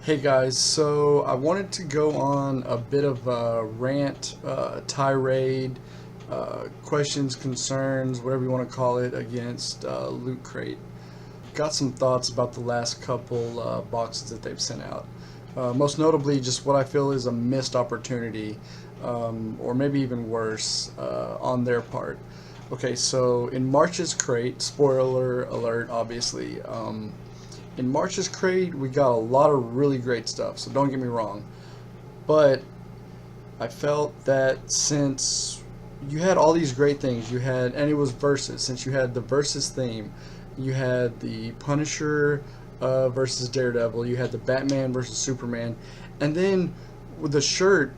Hey guys, so I wanted to go on a bit of a rant, tirade, questions, concerns, whatever you want to call it, against Loot Crate. Got some thoughts about the last couple boxes that they've sent out. Most notably, just what I feel is a missed opportunity, or maybe even worse, on their part. Okay, so in March's crate, spoiler alert, obviously. In March's crate, we got a lot of really great stuff, so don't get me wrong. But I felt that since you had all these great things, and it was versus, since you had the versus theme, you had the Punisher versus Daredevil, you had the Batman versus Superman, and then with the shirt,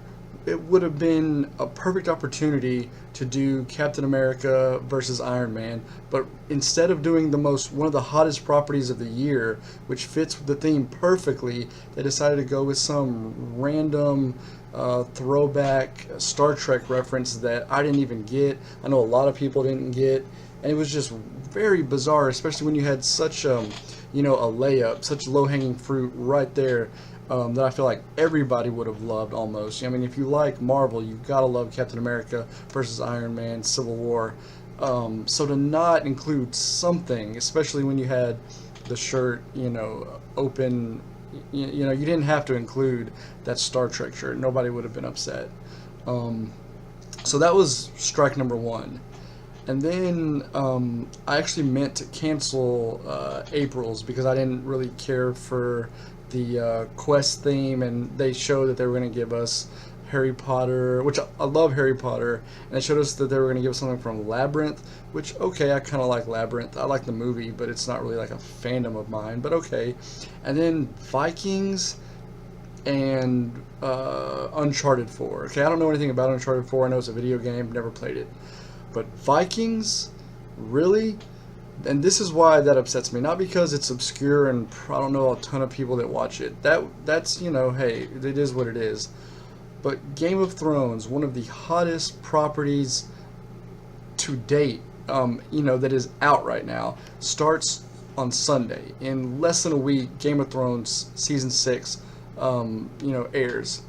it would have been a perfect opportunity to do Captain America versus Iron Man, but instead of doing one of the hottest properties of the year, which fits the theme perfectly, they decided to go with some random throwback Star Trek reference that I didn't even get. I know a lot of people didn't get, and it was just very bizarre, especially when you had such a layup, such low-hanging fruit right there, that I feel like everybody would have loved almost. I mean, if you like Marvel, you gotta love Captain America versus Iron Man, Civil War. So to not include something, especially when you had the shirt, open, you didn't have to include that Star Trek shirt. Nobody would have been upset. So that was strike number one. And then I actually meant to cancel April's because I didn't really care for the quest theme, and they showed that they were going to give us Harry Potter, which I love Harry Potter, and they showed us that they were going to give us something from Labyrinth, which, okay, I kind of like Labyrinth. I like the movie, but it's not really like a fandom of mine, but okay. And then Vikings and Uncharted 4. Okay, I don't know anything about Uncharted 4. I know it's a video game, never played it. But Vikings, really? And this is why that upsets me. Not because it's obscure and I don't know a ton of people that watch it. That's hey, it is what it is. But Game of Thrones, one of the hottest properties to date, that is out right now, starts on Sunday. In less than a week, Game of Thrones season 6, airs.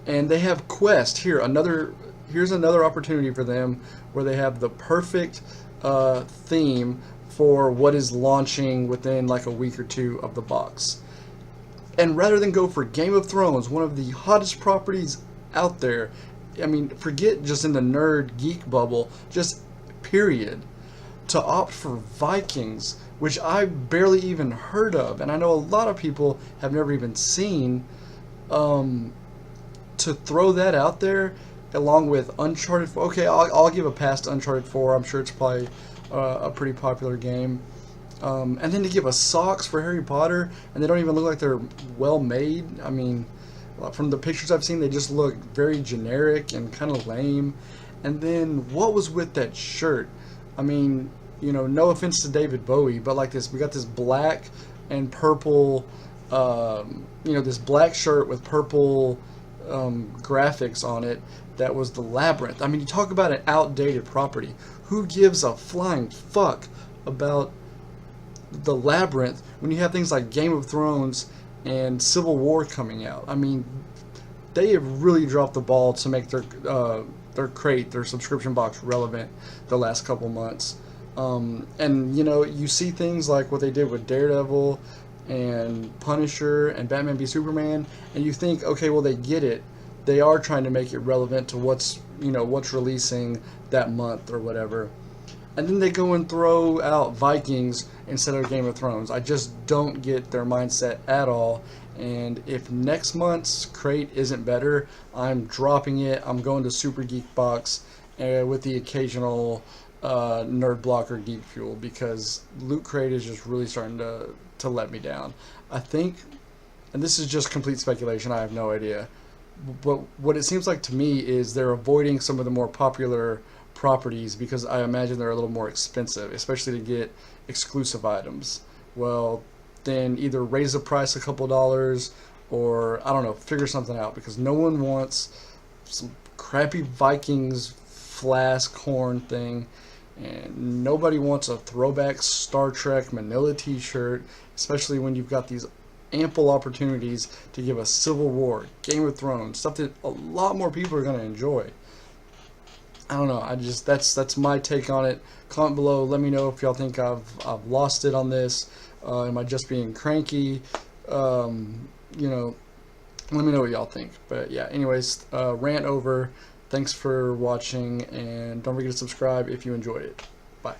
And they have Quest here. Here's another opportunity for them where they have the perfect theme for what is launching within like a week or two of the box. And rather than go for Game of Thrones, one of the hottest properties out there, I mean, forget just in the nerd geek bubble, just period, to opt for Vikings, which I barely even heard of, and I know a lot of people have never even seen, to throw that out there along with Uncharted 4. Okay, I'll give a pass to Uncharted 4. I'm sure it's probably a pretty popular game. And then to give us socks for Harry Potter, and they don't even look like they're well made. I mean, from the pictures I've seen, they just look very generic and kind of lame. And then what was with that shirt? I mean, no offense to David Bowie, but like this, we got this black and purple, this black shirt with purple graphics on it. That was the Labyrinth. I mean, you talk about an outdated property. Who gives a flying fuck about the Labyrinth when you have things like Game of Thrones and Civil War coming out? I mean, they have really dropped the ball to make their crate, their subscription box relevant the last couple months. And you see things like what they did with Daredevil and Punisher and Batman v Superman, and you think, okay, well, they get it. They are trying to make it relevant to what's releasing that month or whatever. And then they go and throw out Vikings instead of Game of Thrones. I just don't get their mindset at all. And if next month's crate isn't better, I'm dropping it. I'm going to Super Geek Box with the occasional Nerd Block or Geek Fuel, because Loot Crate is just really starting to let me down. I think, and this is just complete speculation, I have no idea, but what it seems like to me is they're avoiding some of the more popular properties because I imagine they're a little more expensive, especially to get exclusive items. Well, then either raise the price a couple dollars, or I don't know, figure something out, because no one wants some crappy Vikings flask horn thing, and nobody wants a throwback Star Trek Manila t-shirt, especially when you've got these ample opportunities to give us Civil War, Game of Thrones, stuff that a lot more people are going to enjoy. I don't know. I just that's my take on it. Comment below. Let me know if y'all think I've lost it on this. Am I just being cranky? You know, let me know what y'all think. But yeah, anyways, rant over. Thanks for watching, and don't forget to subscribe if you enjoyed it. Bye.